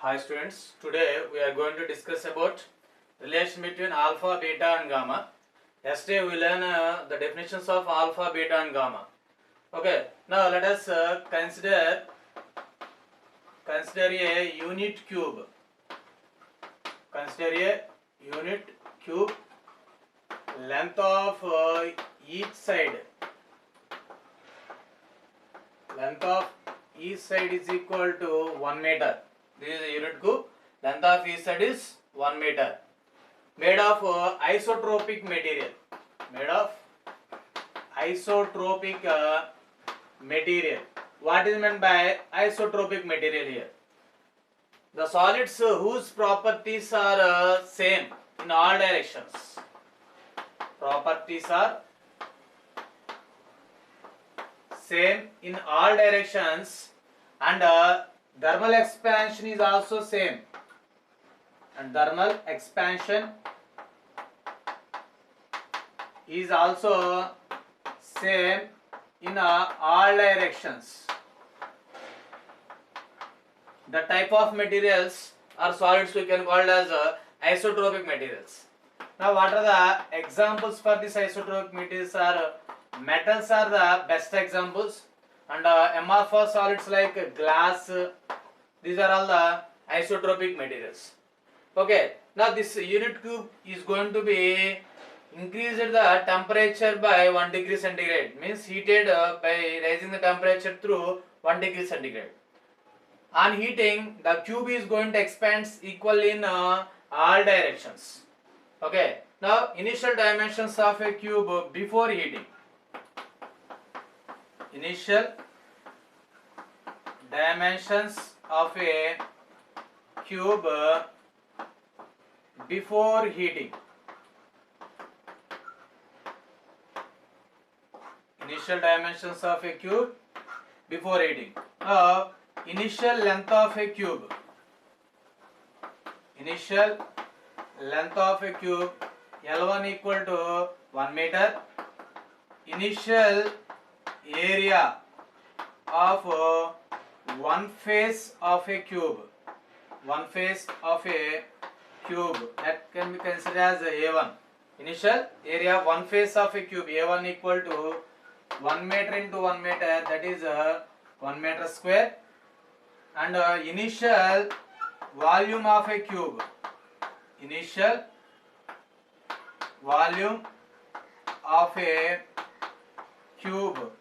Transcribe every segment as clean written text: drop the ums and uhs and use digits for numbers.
Hi students, today we are going to discuss about relation between alpha, beta and gamma. Yesterday we learned the definitions of alpha, beta and gamma. Okay, now let us consider a unit cube. Consider a unit cube. Length of each side. Length of each side is equal to 1 meter. This is a unit cube. Length of each side is 1 meter. Made of isotropic material. Made of isotropic material. What is meant by isotropic material here? The solids whose properties are same in all directions. Properties are same in all directions, and thermal expansion is also same. And thermal expansion is also same in all directions. The type of materials or solids we can call as isotropic materials. Now what are the examples for this isotropic materials? Metals are the best examples, and amorphous solids like glass, these are all the isotropic materials. Okay, now this unit cube is going to be increased the temperature by 1 degree centigrade, means heated by raising the temperature through 1 degree centigrade. On heating, the cube is going to expand equally in all directions. Okay, now initial dimensions of a cube before heating. Initial dimensions of a cube before heating. Initial dimensions of a cube before heating. Initial length of a cube. Initial length of a cube L1 equal to 1 meter. Initial area of one face of a cube. One face of a cube, that can be considered as A1. Initial area of one face of a cube A1 equal to 1 meter into 1 meter, that is 1 meter square. And initial volume of a cube. Initial volume of a cube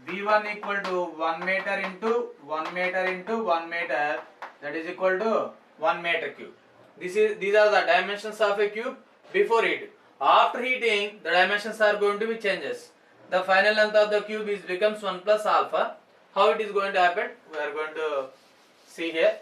V1 equal to 1 meter into 1 meter into 1 meter, that is equal to 1 meter cube. These are the dimensions of a cube before heating. After heating, the dimensions are going to be changes. The final length of the cube is becomes 1 plus alpha. How it is going to happen? We are going to see here.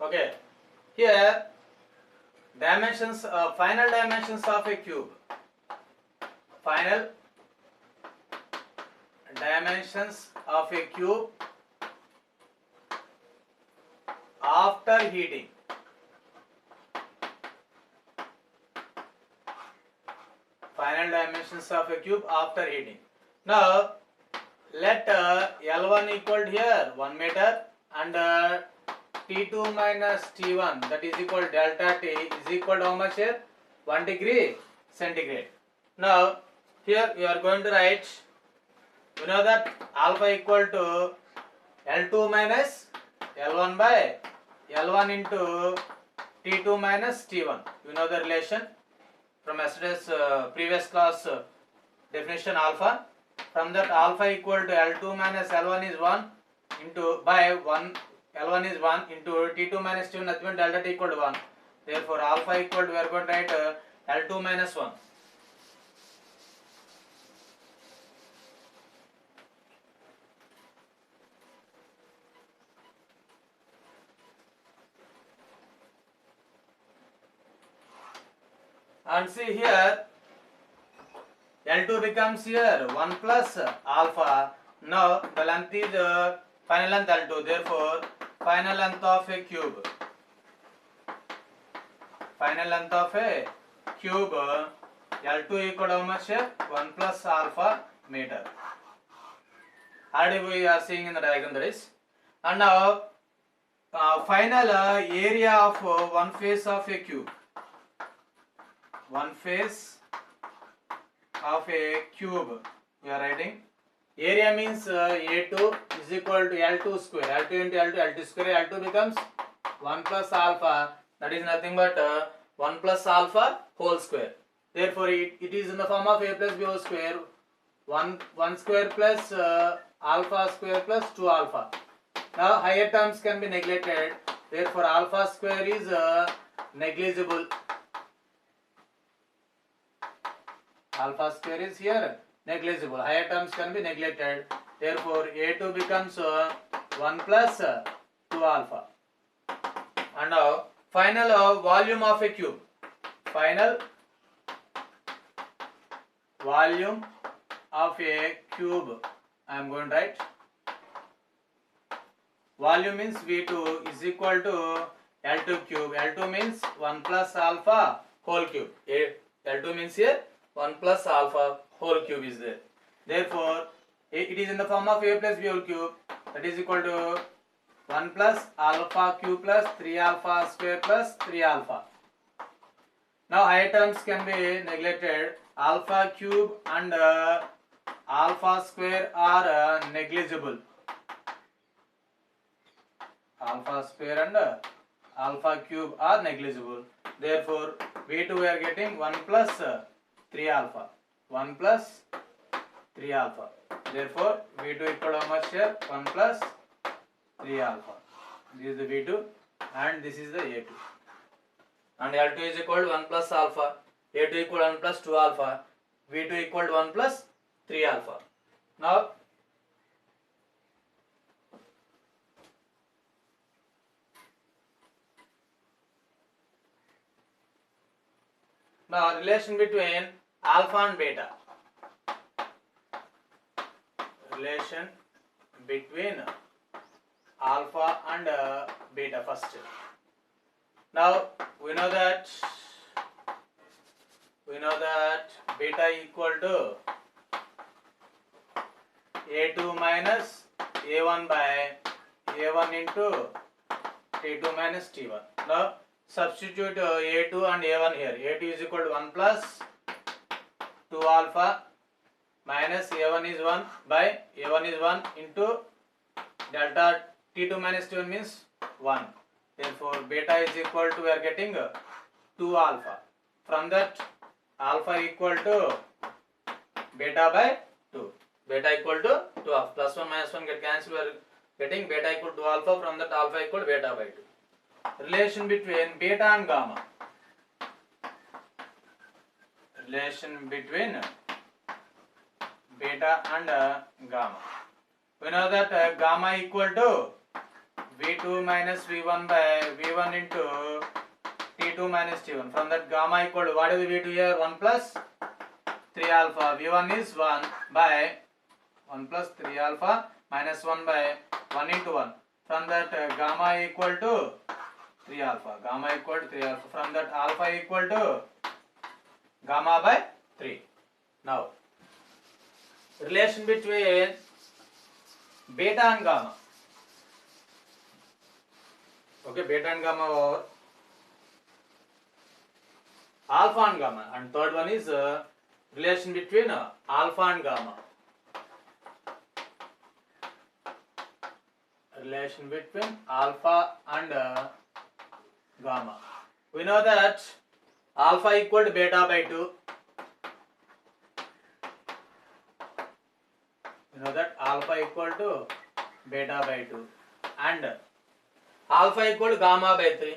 Okay, here dimensions, final dimensions of a cube. Final dimensions of a cube after heating. Final dimensions of a cube after heating. Now let L1 equal to here 1 meter, and T2 minus T1, that is equal to delta T, is equal to how much here? 1 degree centigrade. Now here we are going to write, you know that alpha equal to L2 minus L1 by L1 into T2 minus T1. You know the relation from yesterday's previous class definition alpha. From that, alpha equal to L2 minus L1 is 1 into by 1, L1 is 1 into T2 minus T1, nothing but delta T equal to 1. Therefore alpha equal to, we are going to write L2 minus 1. And see here L2 becomes here 1 plus alpha. Now the length is final length L2. Therefore, final length of a cube. Final length of a cube L2 equal to how much here? 1 plus alpha meter. Already we are seeing in the diagram that is. And now final area of one face of a cube. One face of a cube. We are writing. Area means A2 is equal to L2 square. L2 into L2, L2 square. L2 becomes 1 plus alpha. That is nothing but 1 plus alpha whole square. Therefore, it is in the form of A plus B whole square. 1 square plus alpha square plus 2 alpha. Now, higher terms can be neglected. Therefore, alpha square is negligible. Alpha square is here negligible. Higher terms can be neglected. Therefore, A2 becomes 1 plus 2 alpha. And now, final volume of a cube. Final volume of a cube. I am going to write. Volume means V2 is equal to L2 cube. L2 means 1 plus alpha whole cube. L2 means here 1 plus alpha whole cube is there. Therefore, it is in the form of A plus B whole cube. That is equal to 1 plus alpha cube plus 3 alpha square plus 3 alpha. Now, higher terms can be neglected. Alpha cube and alpha square are negligible. Alpha square and alpha cube are negligible. Therefore, V2 we are getting 1 plus 3 alpha. 1 plus 3 alpha. Therefore, V2 equal to how much here? 1 plus 3 alpha. This is the V2 and this is the A2. And L2 is equal to 1 plus alpha. A2 equal to 1 plus 2 alpha. V2 equal to 1 plus 3 alpha. Now relation between alpha and beta. Relation between alpha and beta first. Now we know that beta equal to A2 minus A1 by A1 into T2 minus T1. Now substitute A2 and A1 here. A2 is equal to 1 plus 2 alpha minus A1 is 1 by A1 is 1 into delta T2 minus T1 means 1. Therefore, beta is equal to, we are getting 2 alpha. From that, alpha equal to beta by 2. Beta equal to 2 alpha. Plus 1 minus 1 get cancelled. We are getting beta equal to alpha. From that, alpha equal to beta by 2. Relation between beta and gamma. Relation between beta and gamma. We know that gamma equal to V2 minus V1 by V1 into T2 minus T1. From that, gamma equal to, what is the V2 here? 1 plus 3 alpha. V1 is 1 by 1 plus 3 alpha minus 1 by 1 into 1. From that, gamma equal to 3 alpha. Gamma equal to 3 alpha. From that, alpha equal to gamma by 3. Now, relation between beta and gamma. Okay, beta and gamma over alpha and gamma. And third one is relation between alpha and gamma. Relation between alpha and gamma. We know that alpha equal to beta by 2. We know that alpha equal to beta by 2 and alpha equal to gamma by 3.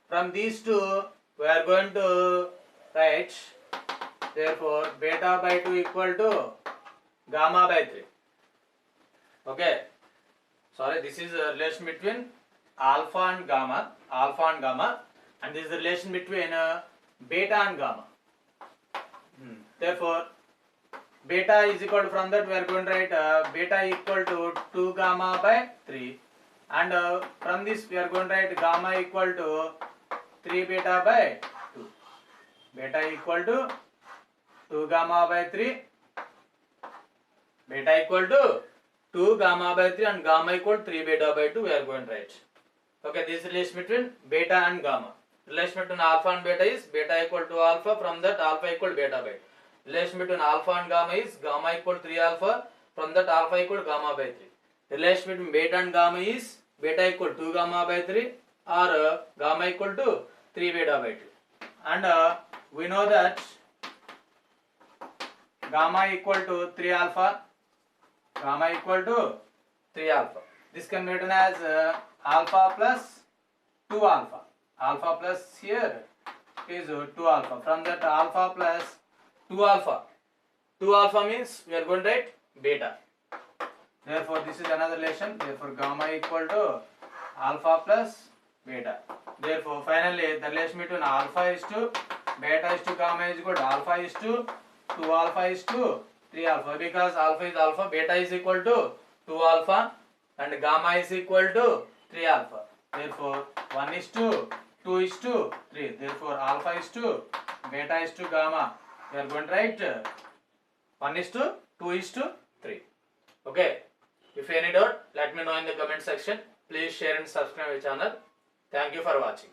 From these two, we are going to write, therefore, beta by 2 equal to gamma by 3. Okay. Sorry, this is a relation between alpha and gamma, and this is the relation between beta and gamma. Therefore, beta is equal to, from that we are going to write beta equal to 2 gamma by 3, and from this we are going to write gamma equal to 3 beta by 2. Beta equal to 2 gamma by 3, beta equal to 2 gamma by 3 and gamma equal to 3 beta by 2 we are going to write. Okay, this relation between beta and gamma. Relation between alpha and beta is beta equal to alpha, from that alpha equal to beta by 2. Relation between alpha and gamma is gamma equal to 3 alpha, from that alpha equal to gamma by 3. Relation between beta and gamma is beta equal to 2 gamma by 3 or gamma equal to 3 beta by 2. And we know that gamma equal to 3 alpha, gamma equal to 3 alpha. This can be written as alpha plus 2 alpha. Alpha plus here is 2 alpha. From that alpha plus 2 alpha. 2 alpha means we are going to write beta. Therefore this is another relation. Therefore gamma equal to alpha plus beta. Therefore finally the relation between alpha is to beta is to gamma is equal to alpha is to 2 alpha is to 3 alpha, because alpha is alpha, beta is equal to 2 alpha and gamma is equal to 3 alpha. Therefore 1 is to 2 is to 3. Therefore alpha is to beta is to gamma. We are going to write 1 is to 2 is to 3. Okay. If any doubt, let me know in the comment section. Please share and subscribe my channel. Thank you for watching.